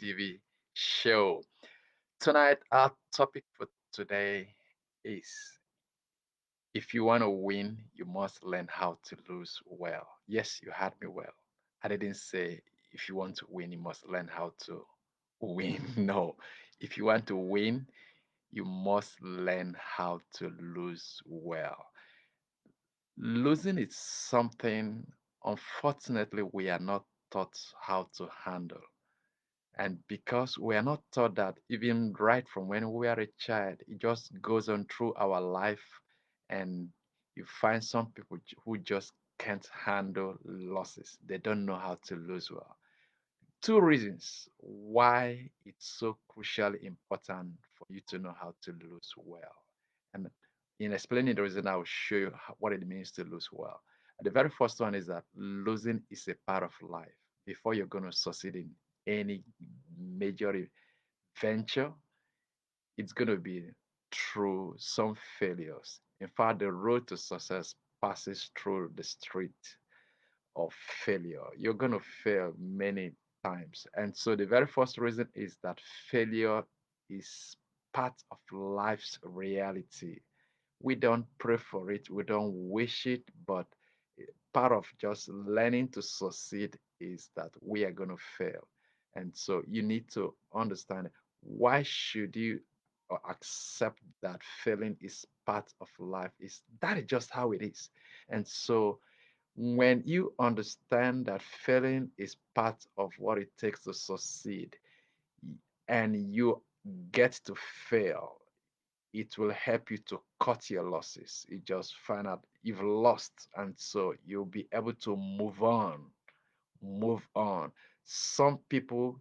TV show. Tonight, our topic for today is if you want to win, you must learn how to lose well. Yes, you heard me well. I didn't say if you want to win, you must learn how to win. No, if you want to win, you must learn how to lose well. Losing is something, unfortunately, we are not taught how to handle. And because we are not taught that even right from when we are a child, it just goes on through our life. And you find some people who just can't handle losses. They don't know how to lose well. Two reasons why it's so crucially important for you to know how to lose well. And in explaining the reason, I will show you what it means to lose well. The very first one is that losing is a part of life. Before you're going to succeed in any major venture, it's going to be through some failures. In fact, the road to success passes through the street of failure. You're going to fail many times. And so the very first reason is that failure is part of life's reality. We don't pray for it, we don't wish it, but part of just learning to succeed is that we are going to fail. And so you need to understand why should you accept that failing is part of life is that is just how it is. And so when you understand that failing is part of what it takes to succeed and you get to fail, it will help you to cut your losses. You just find out you've lost, and so you'll be able to move on. Move on. Some people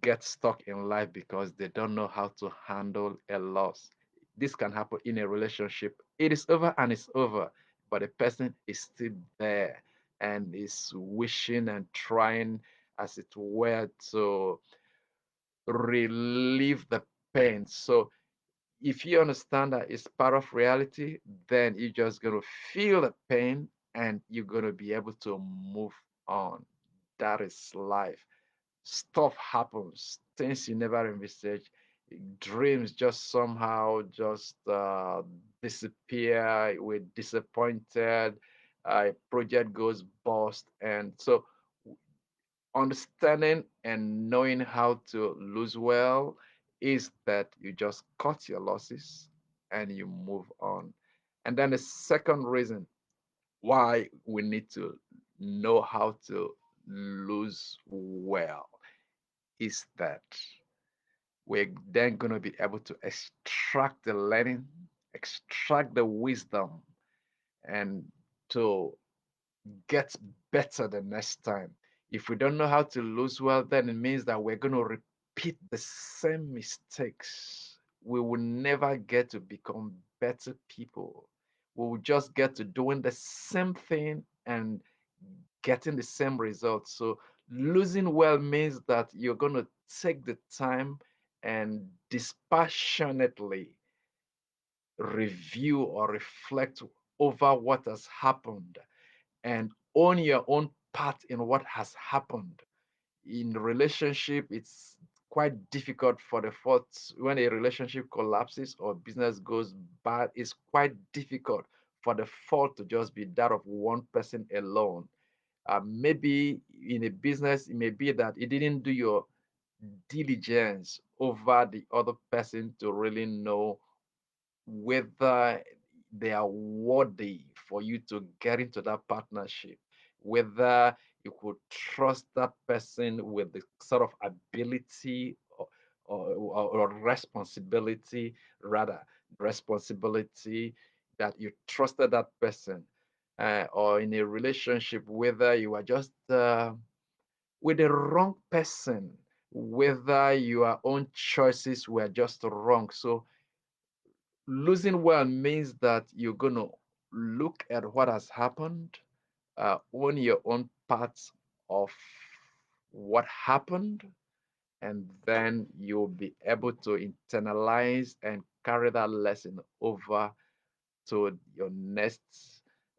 get stuck in life because they don't know how to handle a loss. This can happen in a relationship. It is over and it's over, but the person is still there and is wishing and trying, as it were, to relieve the pain. So if you understand that it's part of reality, then you're just going to feel the pain and you're going to be able to move on. That is life. Stuff happens, things you never envisaged, dreams just somehow just disappear. We're disappointed, a project goes bust. And so understanding and knowing how to lose well is that you just cut your losses and you move on. And then the second reason why we need to know how to lose well is that we're then going to be able to extract the learning, extract the wisdom, and to get better the next time. If we don't know how to lose well, then it means that we're going to repeat the same mistakes. We will never get to become better people. We will just get to doing the same thing and getting the same results. So losing well means that you're going to take the time and dispassionately review or reflect over what has happened and own your own part in what has happened. In relationship, it's quite difficult for the fault when a relationship collapses or business goes bad. It's quite difficult for the fault to just be that of one person alone. Maybe in a business, it may be that you didn't do your diligence over the other person to really know whether they are worthy for you to get into that partnership, whether you could trust that person with the sort of ability or responsibility, rather, responsibility that you trusted that person, or in a relationship, whether you are just with the wrong person, whether your own choices were just wrong. So losing well means that you're going to look at what has happened, own your own parts of what happened, and then you'll be able to internalize and carry that lesson over to your next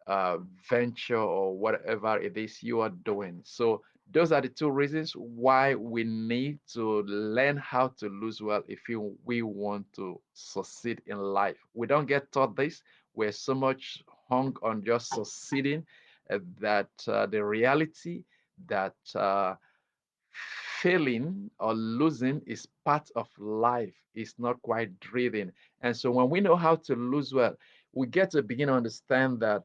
uh, venture or whatever it is you are doing. So Those are the two reasons why we need to learn how to lose well if we want to succeed in life. We don't get taught this. We're so much hung on just succeeding that the reality that failing or losing is part of life, is not quite driven. And so when we know how to lose well, we get to begin to understand that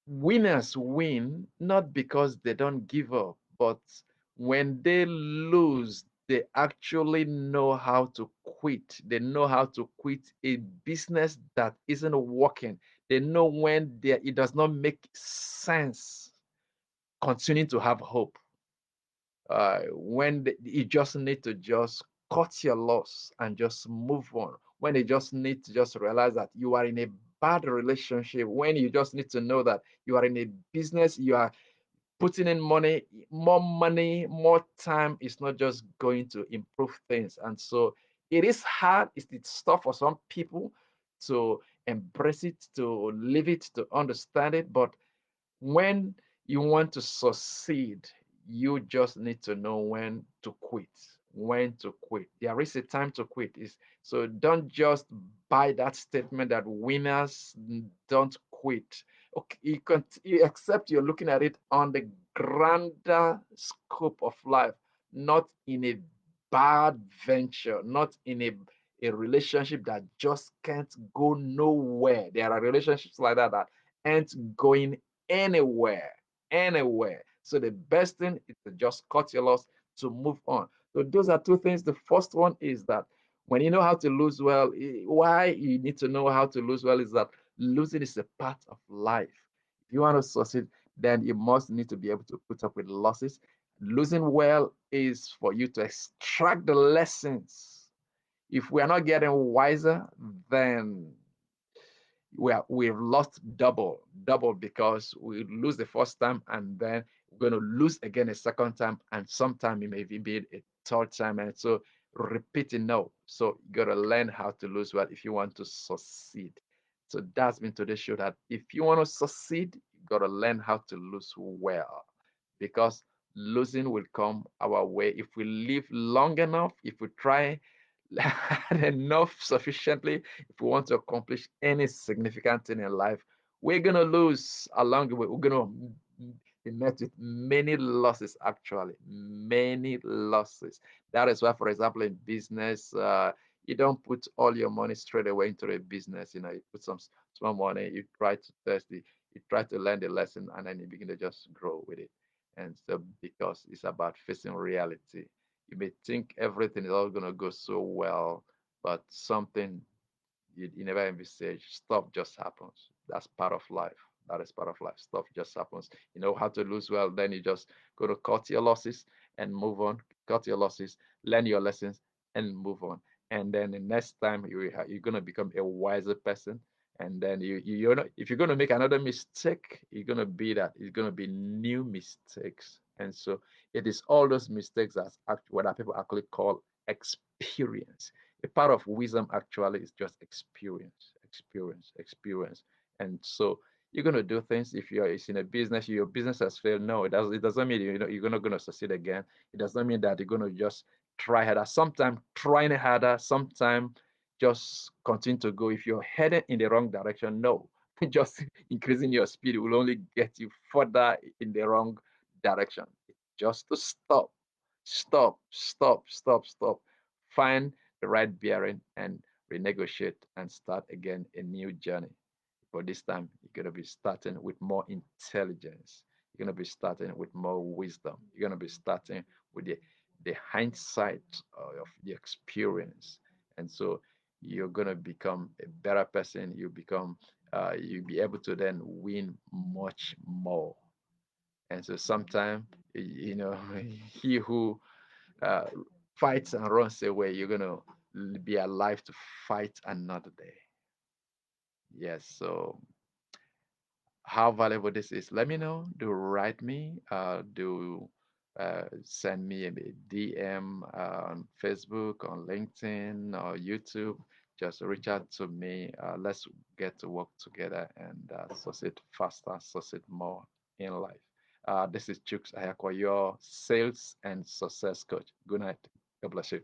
winners win not because they don't give up, but when they lose, they actually know how to quit. They know how to quit a business that isn't working. They know when it does not make sense continuing to have hope. You just need to just cut your loss and just move on. When you just need to just realize that you are in a bad relationship, when you just need to know that you are in a business, you are putting in money, more time is not just going to improve things. And so it is hard, it's tough for some people to embrace it, to live it, to understand it. But when you want to succeed, you just need to know when to quit. When to quit. There is a time to quit. So don't just buy that statement that winners don't quit. Okay, except you're looking at it on the grander scope of life, not in a bad venture, not in a relationship that just can't go nowhere. There are relationships like that that ain't going anywhere, anywhere. So the best thing is to just cut your loss to move on. So those are two things. The first one is that when you know how to lose well, why you need to know how to lose well is that losing is a part of life. If you want to succeed, then you must need to be able to put up with losses. Losing well is for you to extract the lessons. If we are not getting wiser, then we've lost double because we lose the first time and then we're going to lose again a second time, and sometime it may even be a third time. And so repeating, no. So you got to learn how to lose well if you want to succeed. So that's been today's show, that if you want to succeed, you got to learn how to lose well, because losing will come our way if we live long enough, if we try enough sufficiently, if we want to accomplish any significant thing in life, we're going to lose along the way. We're going to be met with many losses, actually, many losses. That is why, for example, in business, you don't put all your money straight away into a business. You put some small money, you try to test it, you try to learn the lesson, and then you begin to just grow with it. And so, because it's about facing reality, you may think everything is all going to go so well, but something you never envisage, stuff just happens. That's part of life. That is part of life. Stuff just happens. You know how to lose well, then you just go to cut your losses and move on. Cut your losses, learn your lessons, and move on. And then the next time you're going to become a wiser person. And then you're not, if you're going to make another mistake, you're going to be that. It's going to be new mistakes. And so it is all those mistakes that's what people actually call experience. A part of wisdom actually is just experience, experience, experience. And so you're going to do things. If it's in a business, your business has failed. No, it doesn't mean you're not going to succeed again. It doesn't mean that you're going to just try harder. Sometimes trying harder, sometimes just continue to go. If you're headed in the wrong direction, no, just increasing your speed will only get you further in the wrong direction. Just to stop. Find the right bearing and renegotiate and start again a new journey. But this time, you're going to be starting with more intelligence. You're going to be starting with more wisdom. You're going to be starting with the hindsight of the experience. And so you're going to become a better person. You'll be able to then win much more. And so sometimes, he who uh, fights and runs away, you're going to be alive to fight another day. Yes. So how valuable this is, let me know. Do write me. Do send me a DM on Facebook, on LinkedIn, or YouTube. Just reach out to me. Let's get to work together and succeed faster, succeed more in life. This is Chooks Ayakwa, your sales and success coach. Good night. God bless you.